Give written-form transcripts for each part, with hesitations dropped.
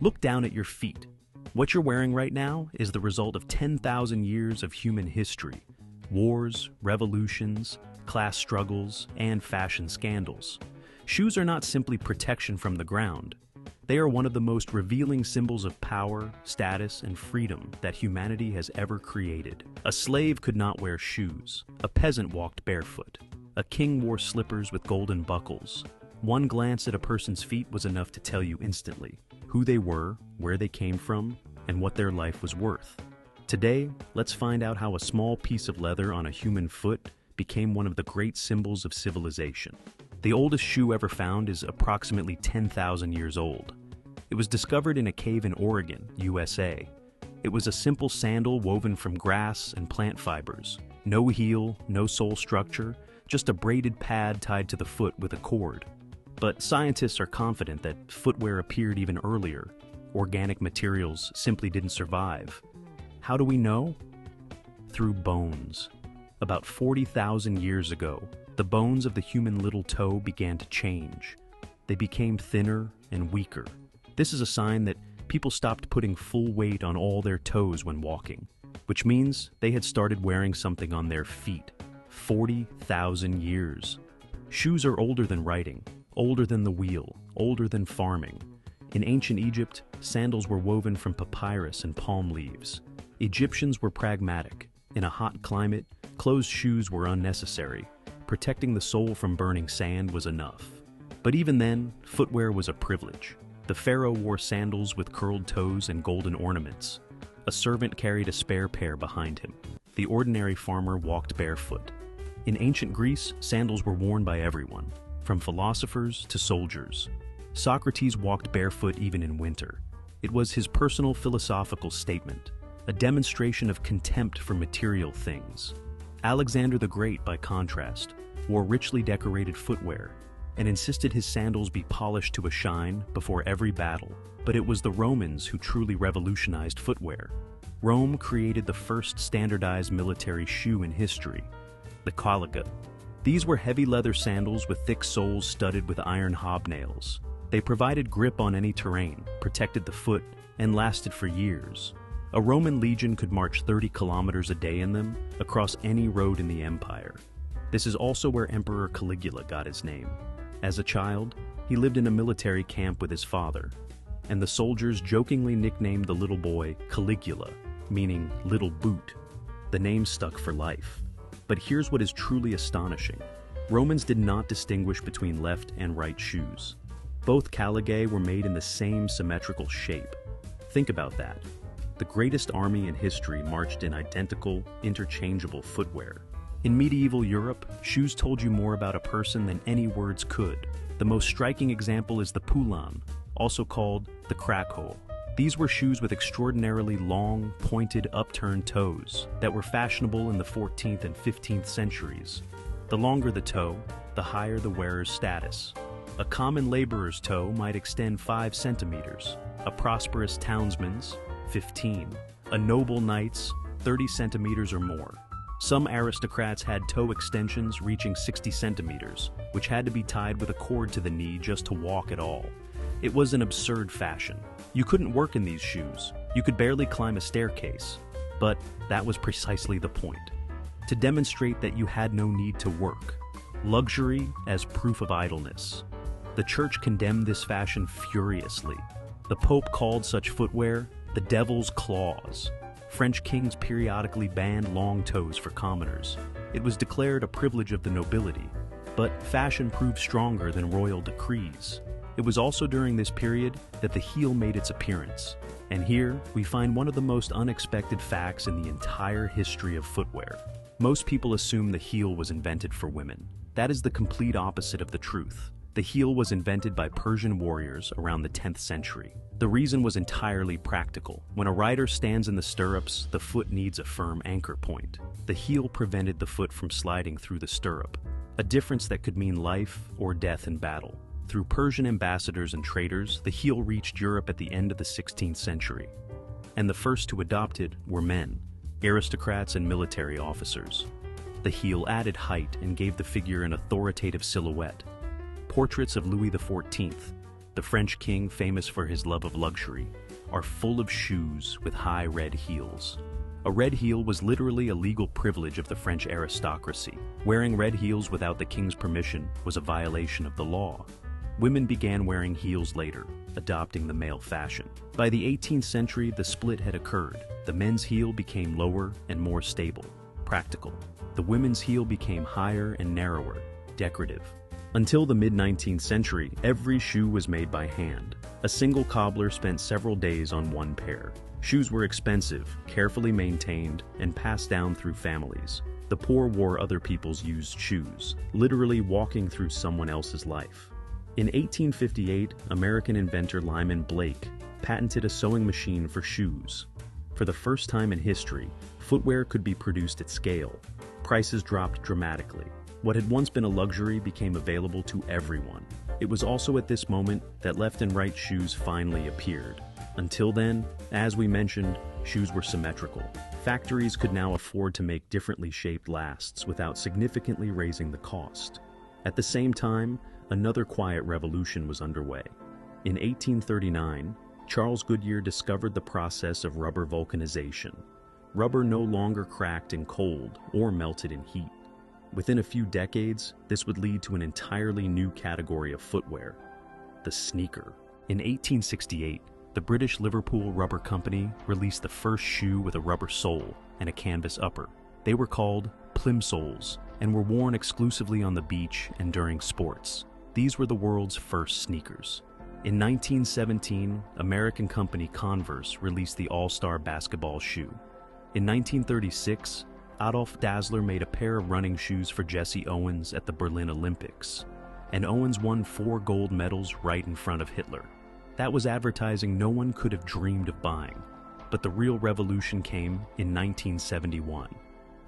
Look down at your feet. What you're wearing right now is the result of 10,000 years of human history. Wars, revolutions, class struggles, and fashion scandals. Shoes are not simply protection from the ground. They are one of the most revealing symbols of power, status, and freedom that humanity has ever created. A slave could not wear shoes. A peasant walked barefoot. A king wore slippers with golden buckles. One glance at a person's feet was enough to tell you instantly who they were, where they came from, and what their life was worth. Today, let's find out how a small piece of leather on a human foot became one of the great symbols of civilization. The oldest shoe ever found is approximately 10,000 years old. It was discovered in a cave in Oregon, USA. It was a simple sandal woven from grass and plant fibers. No heel, no sole structure, just a braided pad tied to the foot with a cord. But scientists are confident that footwear appeared even earlier. Organic materials simply didn't survive. How do we know? Through bones. About 40,000 years ago, the bones of the human little toe began to change. They became thinner and weaker. This is a sign that people stopped putting full weight on all their toes when walking, which means they had started wearing something on their feet. 40,000 years. Shoes are older than writing, older than the wheel, older than farming. In ancient Egypt, sandals were woven from papyrus and palm leaves. Egyptians were pragmatic. In a hot climate, closed shoes were unnecessary. Protecting the sole from burning sand was enough. But even then, footwear was a privilege. The pharaoh wore sandals with curled toes and golden ornaments. A servant carried a spare pair behind him. The ordinary farmer walked barefoot. In ancient Greece, sandals were worn by everyone, from philosophers to soldiers. Socrates walked barefoot even in winter. It was his personal philosophical statement, a demonstration of contempt for material things. Alexander the Great, by contrast, wore richly decorated footwear and insisted his sandals be polished to a shine before every battle. But it was the Romans who truly revolutionized footwear. Rome created the first standardized military shoe in history, the caliga. These were heavy leather sandals with thick soles studded with iron hobnails. They provided grip on any terrain, protected the foot, and lasted for years. A Roman legion could march 30 kilometers a day in them across any road in the empire. This is also where Emperor Caligula got his name. As a child, he lived in a military camp with his father, and the soldiers jokingly nicknamed the little boy Caligula, meaning little boot. The name stuck for life. But here's what is truly astonishing. Romans did not distinguish between left and right shoes. Both caligae were made in the same symmetrical shape. Think about that. The greatest army in history marched in identical, interchangeable footwear. In medieval Europe, shoes told you more about a person than any words could. The most striking example is the poulan, also called the crack hole. These were shoes with extraordinarily long, pointed, upturned toes that were fashionable in the 14th and 15th centuries. The longer the toe, the higher the wearer's status. A common laborer's toe might extend 5 centimeters, a prosperous townsman's 15, a noble knight's 30 centimeters or more. Some aristocrats had toe extensions reaching 60 centimeters, which had to be tied with a cord to the knee just to walk at all. It was an absurd fashion. You couldn't work in these shoes. You could barely climb a staircase. But that was precisely the point. To demonstrate that you had no need to work. Luxury as proof of idleness. The church condemned this fashion furiously. The Pope called such footwear the devil's claws. French kings periodically banned long toes for commoners. It was declared a privilege of the nobility. But fashion proved stronger than royal decrees. It was also during this period that the heel made its appearance. And here, we find one of the most unexpected facts in the entire history of footwear. Most people assume the heel was invented for women. That is the complete opposite of the truth. The heel was invented by Persian warriors around the 10th century. The reason was entirely practical. When a rider stands in the stirrups, the foot needs a firm anchor point. The heel prevented the foot from sliding through the stirrup, a difference that could mean life or death in battle. Through Persian ambassadors and traders, the heel reached Europe at the end of the 16th century. And the first to adopt it were men, aristocrats and military officers. The heel added height and gave the figure an authoritative silhouette. Portraits of Louis XIV, the French king famous for his love of luxury, are full of shoes with high red heels. A red heel was literally a legal privilege of the French aristocracy. Wearing red heels without the king's permission was a violation of the law. Women began wearing heels later, adopting the male fashion. By the 18th century, the split had occurred. The men's heel became lower and more stable, practical. The women's heel became higher and narrower, decorative. Until the mid-19th century, every shoe was made by hand. A single cobbler spent several days on one pair. Shoes were expensive, carefully maintained, and passed down through families. The poor wore other people's used shoes, literally walking through someone else's life. In 1858, American inventor Lyman Blake patented a sewing machine for shoes. For the first time in history, footwear could be produced at scale. Prices dropped dramatically. What had once been a luxury became available to everyone. It was also at this moment that left and right shoes finally appeared. Until then, as we mentioned, shoes were symmetrical. Factories could now afford to make differently shaped lasts without significantly raising the cost. At the same time, another quiet revolution was underway. In 1839, Charles Goodyear discovered the process of rubber vulcanization. Rubber no longer cracked in cold or melted in heat. Within a few decades, this would lead to an entirely new category of footwear, the sneaker. In 1868, the British Liverpool Rubber Company released the first shoe with a rubber sole and a canvas upper. They were called plimsolls and were worn exclusively on the beach and during sports. These were the world's first sneakers. In 1917, American company Converse released the All-Star basketball shoe. In 1936, Adolf Dassler made a pair of running shoes for Jesse Owens at the Berlin Olympics, and Owens won 4 gold medals right in front of Hitler. That was advertising no one could have dreamed of buying. But the real revolution came in 1971.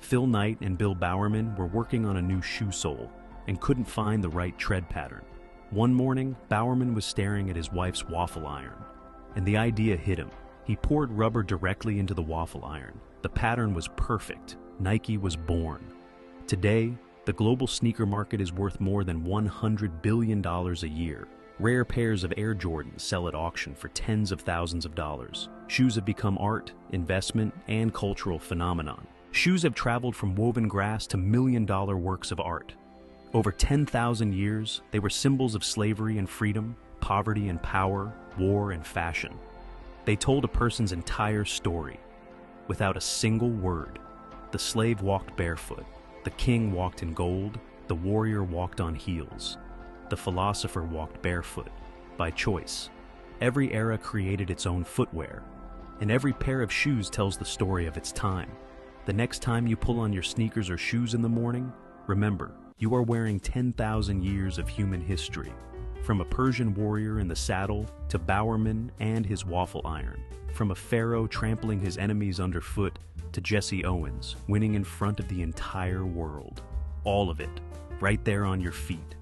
Phil Knight and Bill Bowerman were working on a new shoe sole and couldn't find the right tread pattern. One morning, Bowerman was staring at his wife's waffle iron, and the idea hit him. He poured rubber directly into the waffle iron. The pattern was perfect. Nike was born. Today, the global sneaker market is worth more than $100 billion a year. Rare pairs of Air Jordans sell at auction for tens of thousands of dollars. Shoes have become art, investment, and cultural phenomenon. Shoes have traveled from woven grass to million-dollar works of art. Over 10,000 years, they were symbols of slavery and freedom, poverty and power, war and fashion. They told a person's entire story. Without a single word, the slave walked barefoot, the king walked in gold, the warrior walked on heels. The philosopher walked barefoot, by choice. Every era created its own footwear, and every pair of shoes tells the story of its time. The next time you pull on your sneakers or shoes in the morning, remember, you are wearing 10,000 years of human history. From a Persian warrior in the saddle to Bowerman and his waffle iron. From a pharaoh trampling his enemies underfoot to Jesse Owens winning in front of the entire world. All of it, right there on your feet.